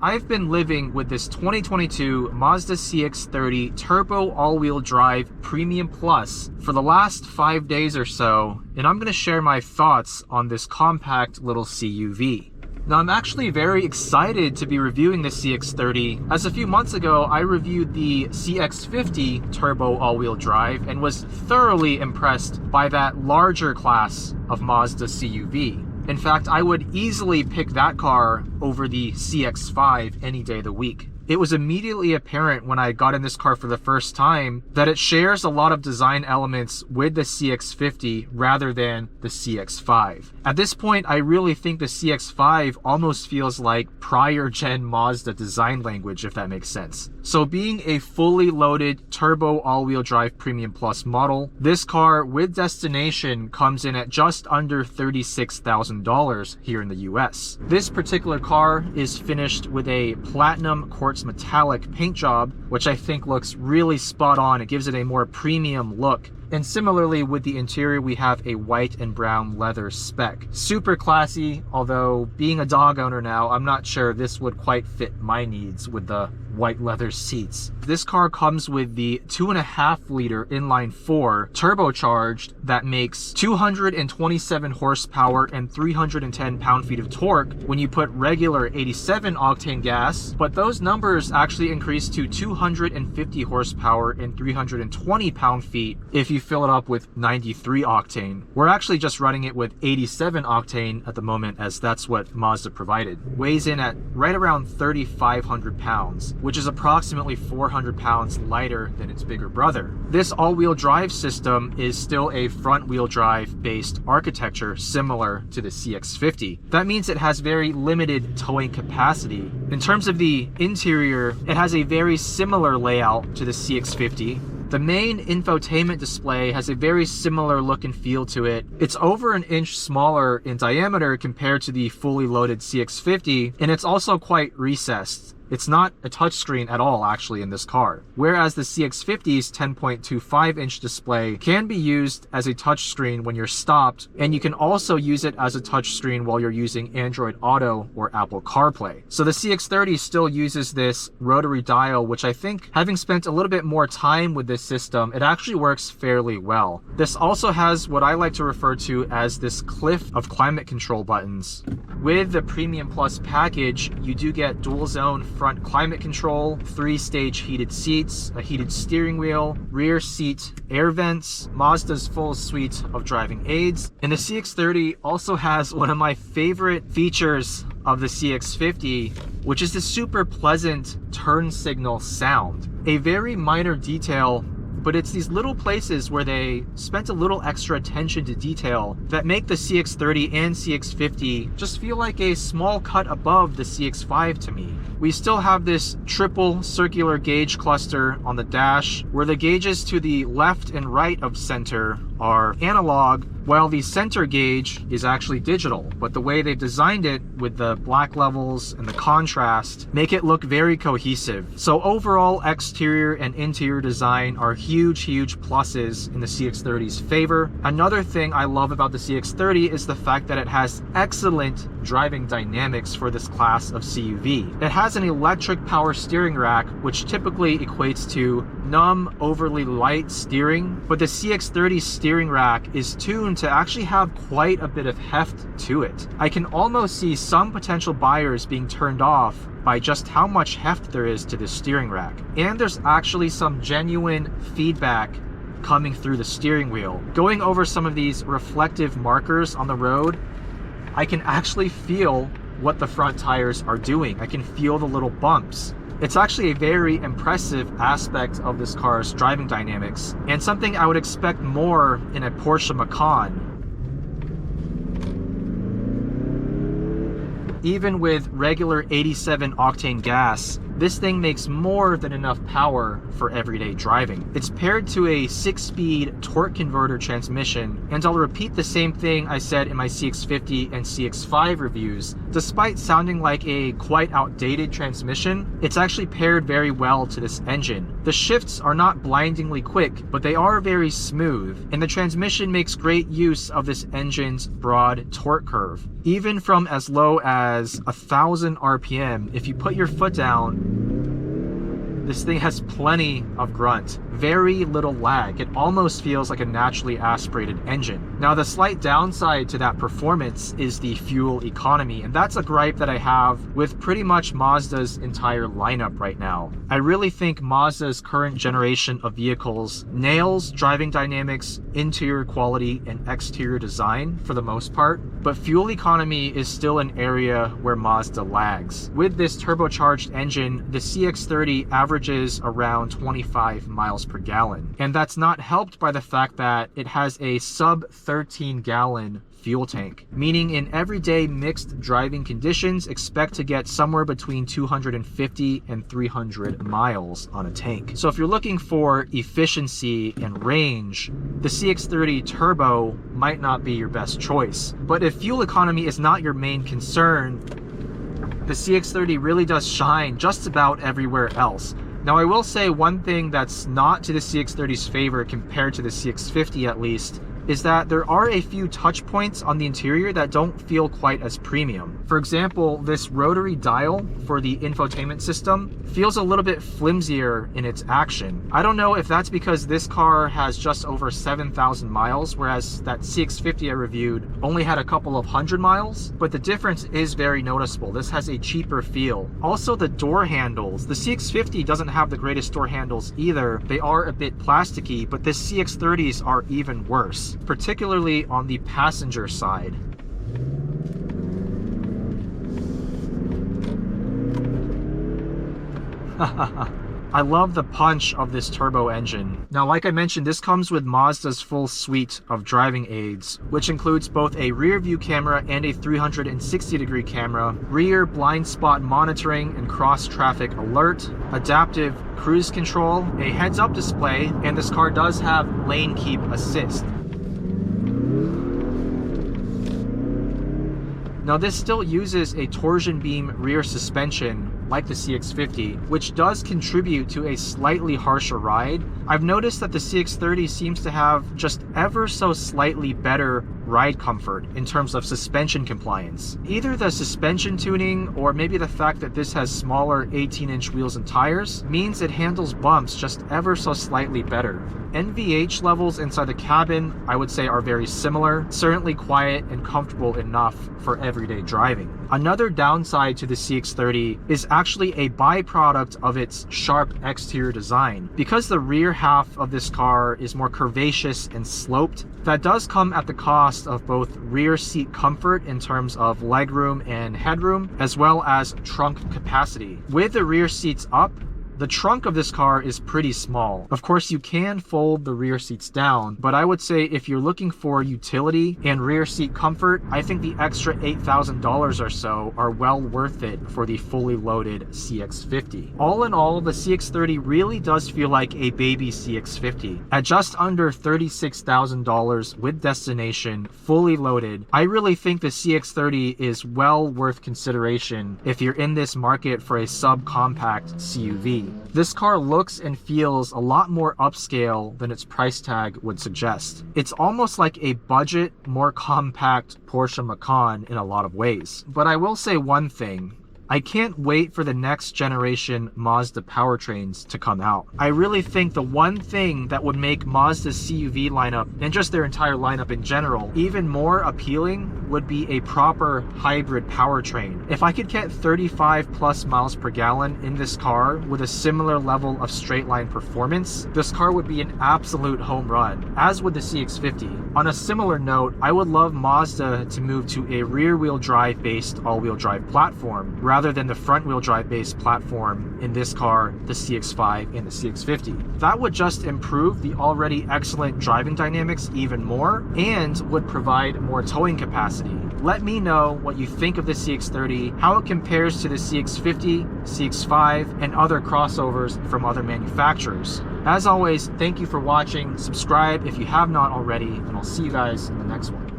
I've been living with this 2022 Mazda CX-30 Turbo All-Wheel Drive Premium Plus for the last 5 days or so, and I'm going to share my thoughts on this compact little CUV. Now, I'm actually very excited to be reviewing the CX-30, as a few months ago I reviewed the CX-50 Turbo All-Wheel Drive and was thoroughly impressed by that larger class of Mazda CUV. In fact, I would easily pick that car over the CX-5 any day of the week. It was immediately apparent when I got in this car for the first time that it shares a lot of design elements with the CX-50 rather than the CX-5. At this point, I really think the CX-5 almost feels like prior gen Mazda design language, if that makes sense. So being a fully loaded turbo all-wheel drive Premium Plus model, this car with destination comes in at just under $36,000 here in the US. This particular car is finished with a platinum quartz metallic paint job, which I think looks really spot on. It gives it a more premium look. And similarly with the interior, we have a white and brown leather spec. Super classy, although being a dog owner now, I'm not sure this would quite fit my needs with the white leather seats. This car comes with the 2.5 liter inline 4 turbocharged that makes 227 horsepower and 310 pound-feet of torque when you put regular 87 octane gas, but those numbers actually increase to 250 horsepower and 320 pound-feet if you fill it up with 93 octane. We're actually just running it with 87 octane at the moment, as that's what Mazda provided. Weighs in at right around 3,500 pounds, which is approximately 400 pounds lighter than its bigger brother. This all-wheel drive system is still a front-wheel drive based architecture similar to the CX-50. That means it has very limited towing capacity. In terms of the interior, it has a very similar layout to the CX-50. The main infotainment display has a very similar look and feel to it. It's over an inch smaller in diameter compared to the fully loaded CX-50, and it's also quite recessed. It's not a touchscreen at all, actually, in this car. Whereas the CX-50's 10.25-inch display can be used as a touchscreen when you're stopped, and you can also use it as a touchscreen while you're using Android Auto or Apple CarPlay. So the CX-30 still uses this rotary dial, which I think, having spent a little bit more time with this system, it actually works fairly well. This also has what I like to refer to as this cliff of climate control buttons. With the Premium Plus package, you do get dual zone front climate control, 3-stage heated seats, a heated steering wheel, rear seat air vents, Mazda's full suite of driving aids, and the CX-30 also has one of my favorite features of the CX-50, which is the super pleasant turn signal sound. A very minor detail, but it's these little places where they spent a little extra attention to detail that make the CX-30 and CX-50 just feel like a small cut above the CX-5 to me. We still have this triple circular gauge cluster on the dash, where the gauges to the left and right of center are analog, while the center gauge is actually digital. But the way they've designed it with the black levels and the contrast make it look very cohesive. So overall, exterior and interior design are huge pluses in the CX-30's favor. Another thing I love about the CX-30 is the fact that it has excellent driving dynamics for this class of CUV. It has an electric power steering rack, which typically equates to numb, overly light steering, but the CX-30 steering rack is tuned to actually have quite a bit of heft to it. I can almost see some potential buyers being turned off by just how much heft there is to the steering rack. And there's actually some genuine feedback coming through the steering wheel. Going over some of these reflective markers on the road, I can actually feel what the front tires are doing. I can feel the little bumps. It's actually a very impressive aspect of this car's driving dynamics, and something I would expect more in a Porsche Macan. Even with regular 87 octane gas, this thing makes more than enough power for everyday driving. It's paired to a 6-speed torque converter transmission, and I'll repeat the same thing I said in my CX-50 and CX-5 reviews. Despite sounding like a quite outdated transmission, it's actually paired very well to this engine. The shifts are not blindingly quick, but they are very smooth, and the transmission makes great use of this engine's broad torque curve. Even from as low as 1,000 RPM, if you put your foot down, this thing has plenty of grunt, very little lag. It almost feels like a naturally aspirated engine. Now, the slight downside to that performance is the fuel economy, and that's a gripe that I have with pretty much Mazda's entire lineup right now. I really think Mazda's current generation of vehicles nails driving dynamics, interior quality, and exterior design for the most part, but fuel economy is still an area where Mazda lags. With this turbocharged engine, the CX-30 averages around 25 miles per gallon, and that's not helped by the fact that it has a sub 13 gallon fuel tank, meaning in everyday mixed driving conditions, expect to get somewhere between 250 and 300 miles on a tank. So if you're looking for efficiency and range, the CX-30 Turbo might not be your best choice. But if fuel economy is not your main concern, the CX-30 really does shine just about everywhere else. Now, I will say one thing that's not to the CX-30's favor compared to the CX-50 at least, is that there are a few touch points on the interior that don't feel quite as premium. For example, this rotary dial for the infotainment system feels a little bit flimsier in its action. I don't know if that's because this car has just over 7,000 miles, whereas that CX-50 I reviewed only had a couple of 100 miles, but the difference is very noticeable. This has a cheaper feel. Also, the door handles. The CX-50 doesn't have the greatest door handles either. They are a bit plasticky, but the CX-30s are even worse, particularly on the passenger side. I love the punch of this turbo engine. Now, like I mentioned, this comes with Mazda's full suite of driving aids, which includes both a rear view camera and a 360-degree camera, rear blind spot monitoring and cross-traffic alert, adaptive cruise control, a heads-up display, and this car does have lane keep assist. Now, this still uses a torsion beam rear suspension like the CX-50, which does contribute to a slightly harsher ride. I've noticed that the CX-30 seems to have just ever so slightly better ride comfort in terms of suspension compliance. Either the suspension tuning or maybe the fact that this has smaller 18-inch wheels and tires means it handles bumps just ever so slightly better. NVH levels inside the cabin, I would say, are very similar, certainly quiet and comfortable enough for everyday driving. Another downside to the CX-30 is actually a byproduct of its sharp exterior design. Because the rear half of this car is more curvaceous and sloped, that does come at the cost of both rear seat comfort in terms of legroom and headroom, as well as trunk capacity. With the rear seats up, the trunk of this car is pretty small. Of course, you can fold the rear seats down, but I would say if you're looking for utility and rear seat comfort, I think the extra $8,000 or so are well worth it for the fully loaded CX-50. All in all, the CX-30 really does feel like a baby CX-50. At just under $36,000 with destination, fully loaded, I really think the CX-30 is well worth consideration if you're in this market for a subcompact CUV. This car looks and feels a lot more upscale than its price tag would suggest. It's almost like a budget, more compact Porsche Macan in a lot of ways. But I will say one thing. I can't wait for the next generation Mazda powertrains to come out. I really think the one thing that would make Mazda's CUV lineup, and just their entire lineup in general, even more appealing would be a proper hybrid powertrain. If I could get 35 plus miles per gallon in this car with a similar level of straight line performance, this car would be an absolute home run, as would the CX-50. On a similar note, I would love Mazda to move to a rear-wheel drive based all-wheel drive platform, rather than the front-wheel drive based platform in this car, the CX-5 and the CX-50. That would just improve the already excellent driving dynamics even more and would provide more towing capacity. Let me know what you think of the CX-30, how it compares to the CX-50, CX-5, and other crossovers from other manufacturers. As always, thank you for watching. Subscribe if you have not already, and I'll see you guys in the next one.